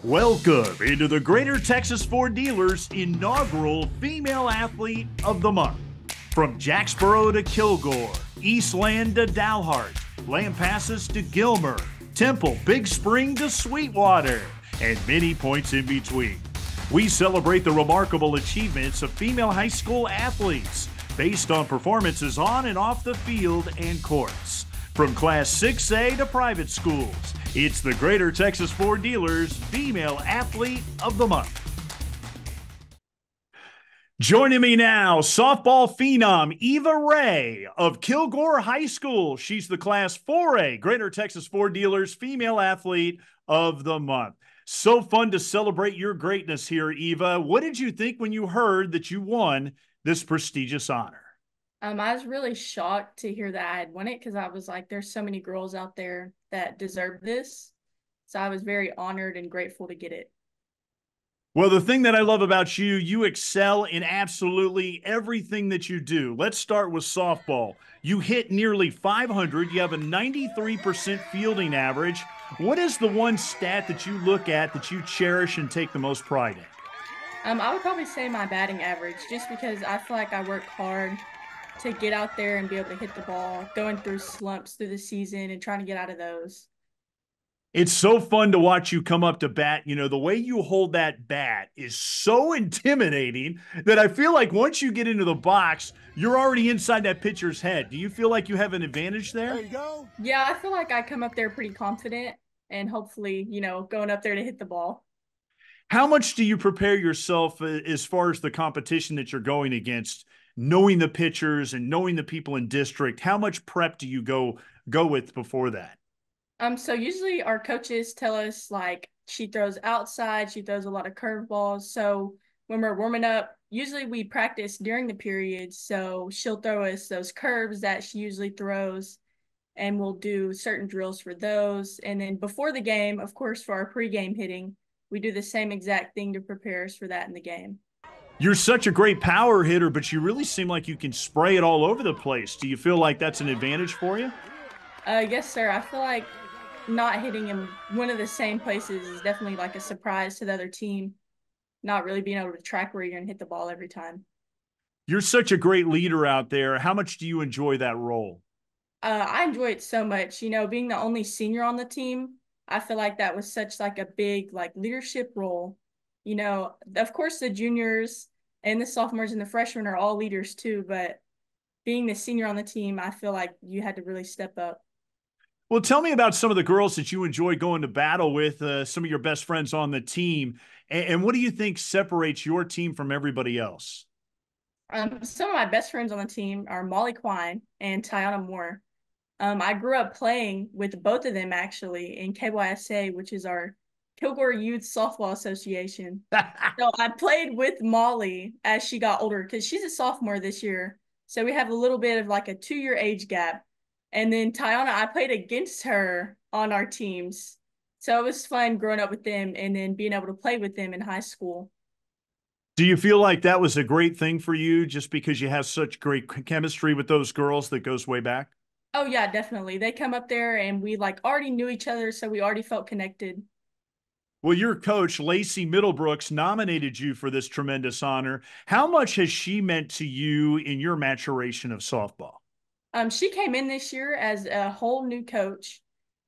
Welcome into the Greater Texas Ford Dealers inaugural Female Athlete of the Month. From Jacksboro to Kilgore, Eastland to Dalhart, Lampasas to Gilmer, Temple, Big Spring to Sweetwater, and many points in between. We celebrate the remarkable achievements of female high school athletes based on performances on and off the field and courts. From Class 6A to private schools, it's the Greater Texas Ford Dealers Female Athlete of the Month. Joining me now, softball phenom Eva Ray of Kilgore High School. She's the Class 4A Greater Texas Ford Dealers Female Athlete of the Month. So fun to celebrate your greatness here, Eva. What did you think when you heard that you won this prestigious honor? I was really shocked to hear that I had won it because I was like, there's so many girls out there that deserve this. So I was very honored and grateful to get it. Well, the thing that I love about you, you excel in absolutely everything that you do. Let's start with softball. You hit nearly 500. You have a 93% fielding average. What is the one stat that you look at that you cherish and take the most pride in? I would probably say my batting average, just because I feel like I work hard to get out there and be able to hit the ball, going through slumps through the season and trying to get out of those. It's so fun to watch you come up to bat. You know, the way you hold that bat is so intimidating that I feel like once you get into the box, you're already inside that pitcher's head. Do you feel like you have an advantage there? There you go. Yeah, I feel like I come up there pretty confident and hopefully, going up there to hit the ball. How much do you prepare yourself as far as the competition that you're going against, knowing the pitchers and knowing the people in district? How much prep do you go with before that? So usually our coaches tell us like she throws outside, she throws a lot of curveballs. So when we're warming up, usually we practice during the period. So she'll throw us those curves that she usually throws, and we'll do certain drills for those. And then before the game, of course, for our pregame hitting, we do the same exact thing to prepare us for that in the game. You're such a great power hitter, but you really seem like you can spray it all over the place. Do you feel like that's an advantage for you? Yes, sir. I feel like not hitting in one of the same places is definitely like a surprise to the other team, not really being able to track where you're going to hit the ball every time. You're such a great leader out there. How much do you enjoy that role? I enjoy it so much. Being the only senior on the team, I feel like that was such like a big like leadership role. Of course the juniors and the sophomores and the freshmen are all leaders too, but being the senior on the team, I feel like you had to really step up. Well, tell me about some of the girls that you enjoy going to battle with, some of your best friends on the team, and what do you think separates your team from everybody else? Some of my best friends on the team are Molly Quine and Tiana Moore. I grew up playing with both of them actually in KYSA, which is our Kilgore Youth Softball Association. So I played with Molly as she got older because she's a sophomore this year. So we have a little bit of like a 2-year age gap. And then Tiana, I played against her on our teams. So it was fun growing up with them and then being able to play with them in high school. Do you feel like that was a great thing for you just because you have such great chemistry with those girls that goes way back? Oh, yeah, definitely. They come up there and we like already knew each other, so we already felt connected. Well, your coach, Lacey Middlebrooks, nominated you for this tremendous honor. How much has she meant to you in your maturation of softball? She came in this year as a whole new coach,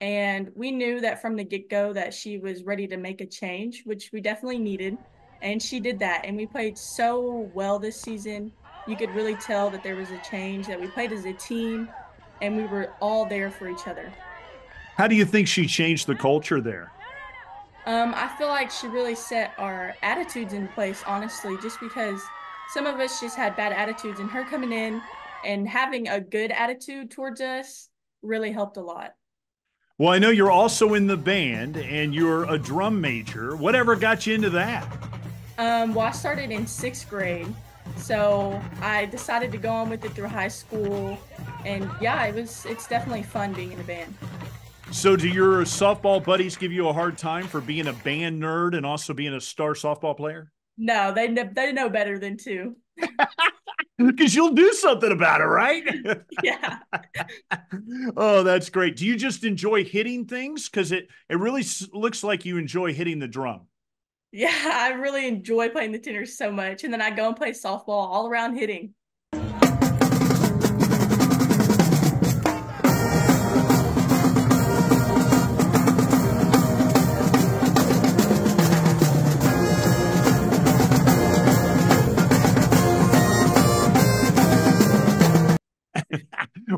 and we knew that from the get-go that she was ready to make a change, which we definitely needed, and she did that. And we played so well this season. You could really tell that there was a change, that we played as a team, and we were all there for each other. How do you think she changed the culture there? I feel like she really set our attitudes in place, honestly, just because some of us just had bad attitudes, and her coming in and having a good attitude towards us really helped a lot. Well, I know you're also in the band and you're a drum major. Whatever got you into that? Well, I started in 6th grade, so I decided to go on with it through high school, and yeah, it's definitely fun being in a band. So do your softball buddies give you a hard time for being a band nerd and also being a star softball player? No, they know better than to. Because you'll do something about it, right? Yeah. Oh, that's great. Do you just enjoy hitting things? Because it really looks like you enjoy hitting the drum. Yeah, I really enjoy playing the tennis so much. And then I go and play softball all around hitting.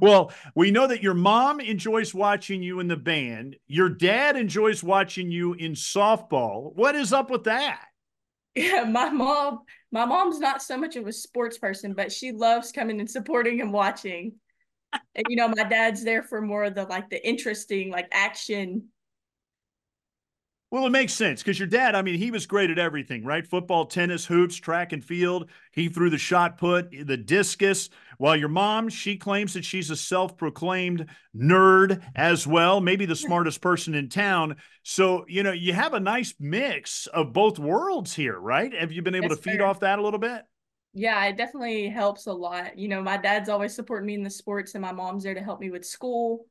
Well, we know that your mom enjoys watching you in the band. Your dad enjoys watching you in softball. What is up with that? Yeah, my mom's not so much of a sports person, but she loves coming and supporting and watching. And my dad's there for more of the interesting, like action. Well, it makes sense because your dad, I mean, he was great at everything, right? Football, tennis, hoops, track and field. He threw the shot put, the discus. While your mom, she claims that she's a self proclaimed nerd as well, maybe the smartest person in town. So, you have a nice mix of both worlds here, right? Have you been able to Yes, feed sir. off that a little bit? Yeah, it definitely helps a lot. My dad's always supporting me in the sports, and my mom's there to help me with school.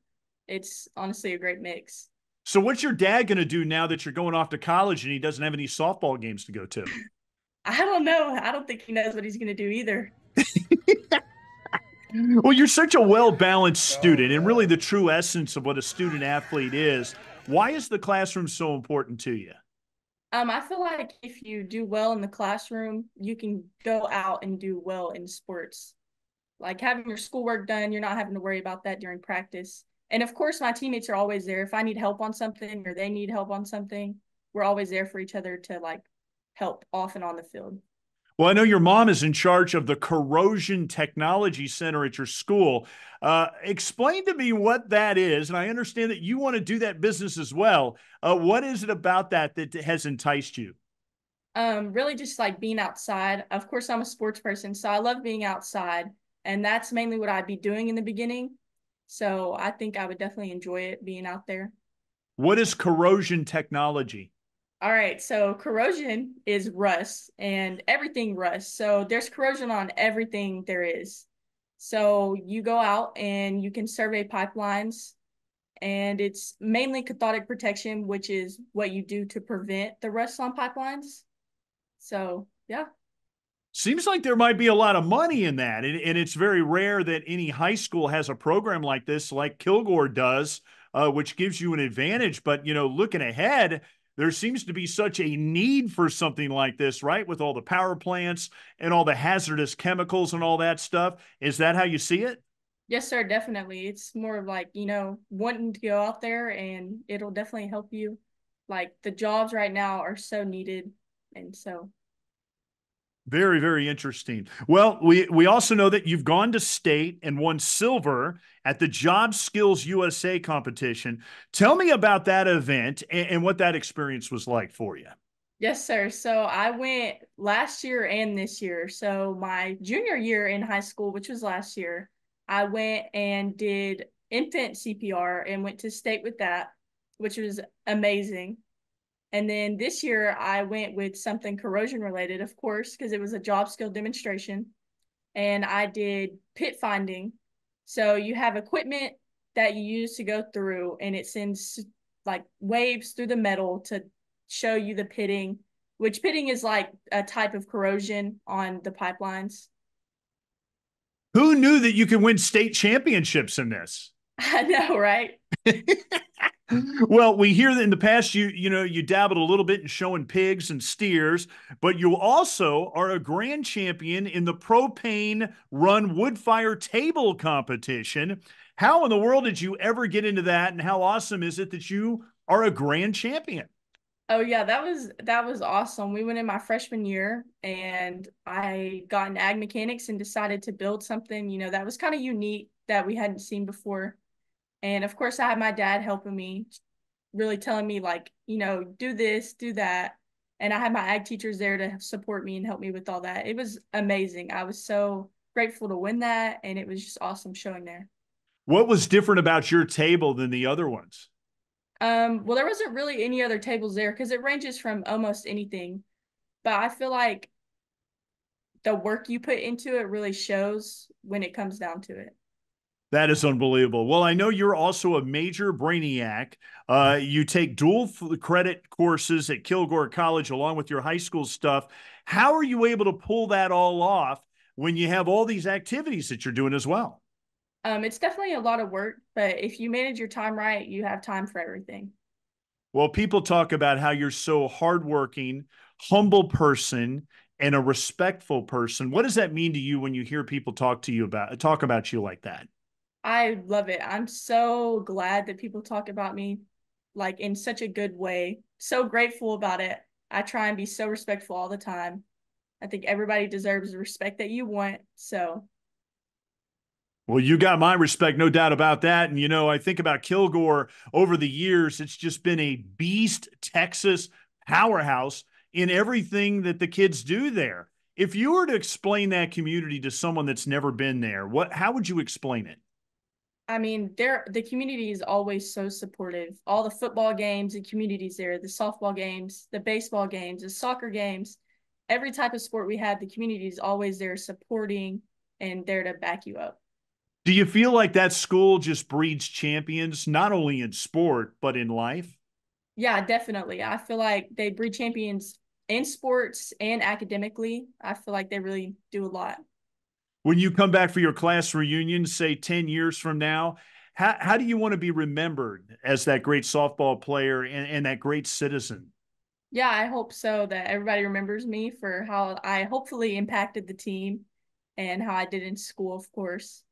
It's honestly a great mix. So, what's your dad going to do now that you're going off to college and he doesn't have any softball games to go to? I don't know. I don't think he knows what he's going to do either. Well, you're such a well balanced student, and really the true essence of what a student athlete is. Why is the classroom so important to you? I feel like if you do well in the classroom, you can go out and do well in sports. Like having your schoolwork done, you're not having to worry about that during practice. And of course, my teammates are always there. If I need help on something or they need help on something, we're always there for each other to help off and on the field. Well, I know your mom is in charge of the Corrosion Technology Center at your school. Explain to me what that is. And I understand that you want to do that business as well. What is it about that that has enticed you? Really just like being outside. Of course, I'm a sports person, so I love being outside, and that's mainly what I'd be doing in the beginning. So I think I would definitely enjoy it being out there. What is corrosion technology? All right, so corrosion is rust and everything rust. So there's corrosion on everything there is. So you go out and you can survey pipelines, and it's mainly cathodic protection, which is what you do to prevent the rust on pipelines. So yeah. Seems like there might be a lot of money in that. And it's very rare that any high school has a program like this, like Kilgore does, which gives you an advantage. But, looking ahead, there seems to be such a need for something like this, right? With all the power plants and all the hazardous chemicals and all that stuff. Is that how you see it? Yes, sir, definitely. It's more of wanting to go out there, and it'll definitely help you. Like the jobs right now are so needed. And so Very, very interesting. Well, we also know that you've gone to state and won silver at the Job Skills USA competition. Tell me about that event and what that experience was like for you. yes, sir. So I went last year and this year. So my junior year in high school, which was last year, I went and did infant CPR and went to state with that, which was amazing. And then this year I went with something corrosion related, of course, because it was a job skill demonstration. And I did pit finding. So you have equipment that you use to go through, and it sends like waves through the metal to show you the pitting, which pitting is like a type of corrosion on the pipelines. Who knew that you could win state championships in this? I know, right? Well, we hear that in the past you dabbled a little bit in showing pigs and steers, but you also are a grand champion in the propane run wood fire table competition. How in the world did you ever get into that, and how awesome is it that you are a grand champion? Oh yeah, that was awesome. We went in my freshman year, and I got in ag mechanics and decided to build something, that was kind of unique that we hadn't seen before. And of course, I had my dad helping me, really telling me do this, do that. And I had my ag teachers there to support me and help me with all that. It was amazing. I was so grateful to win that, and it was just awesome showing there. What was different about your table than the other ones? Well, there wasn't really any other tables there because it ranges from almost anything. But I feel like the work you put into it really shows when it comes down to it. That is unbelievable. Well, I know you're also a major brainiac. You take dual credit courses at Kilgore College along with your high school stuff. How are you able to pull that all off when you have all these activities that you're doing as well? It's definitely a lot of work, but if you manage your time right, you have time for everything. Well, people talk about how you're so hardworking, humble person, and a respectful person. What does that mean to you when you hear people talk about you like that? I love it. I'm so glad that people talk about me like in such a good way. So grateful about it. I try and be so respectful all the time. I think everybody deserves the respect that you want. So, Well, you got my respect, no doubt about that. And, I think about Kilgore over the years, it's just been a beast Texas powerhouse in everything that the kids do there. If you were to explain that community to someone that's never been there, how would you explain it? I mean, the community is always so supportive. All the football games, the community's there, the softball games, the baseball games, the soccer games, every type of sport we have, the community is always there supporting and there to back you up. Do you feel like that school just breeds champions, not only in sport, but in life? Yeah, definitely. I feel like they breed champions in sports and academically. I feel like they really do a lot. When you come back for your class reunion, say 10 years from now, how do you want to be remembered as that great softball player and that great citizen? Yeah, I hope so that everybody remembers me for how I hopefully impacted the team and how I did in school, of course.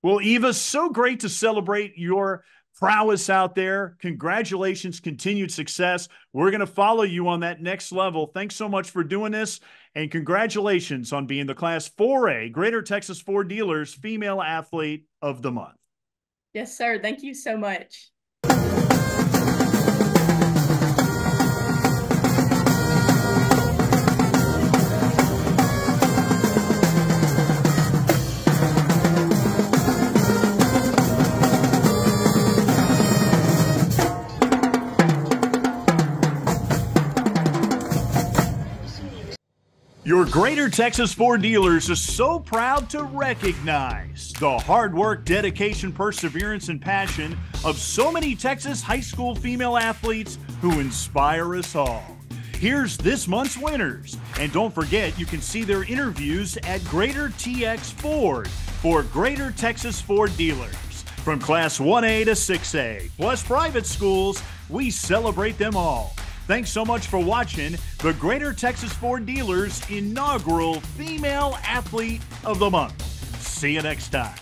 Well, Eva, so great to celebrate your prowess out there. Congratulations, continued success. We're going to follow you on that next level. Thanks so much for doing this, and congratulations on being the Class 4A Greater Texas Ford Dealers Female Athlete of the Month. Yes, sir. Thank you so much. Your Greater Texas Ford Dealers is so proud to recognize the hard work, dedication, perseverance, and passion of so many Texas high school female athletes who inspire us all. Here's this month's winners. And don't forget, you can see their interviews at Greater TX Ford for Greater Texas Ford Dealers. From Class 1A to 6A, plus private schools, we celebrate them all. Thanks so much for watching the Greater Texas Ford Dealers inaugural Female Athlete of the Month. See you next time.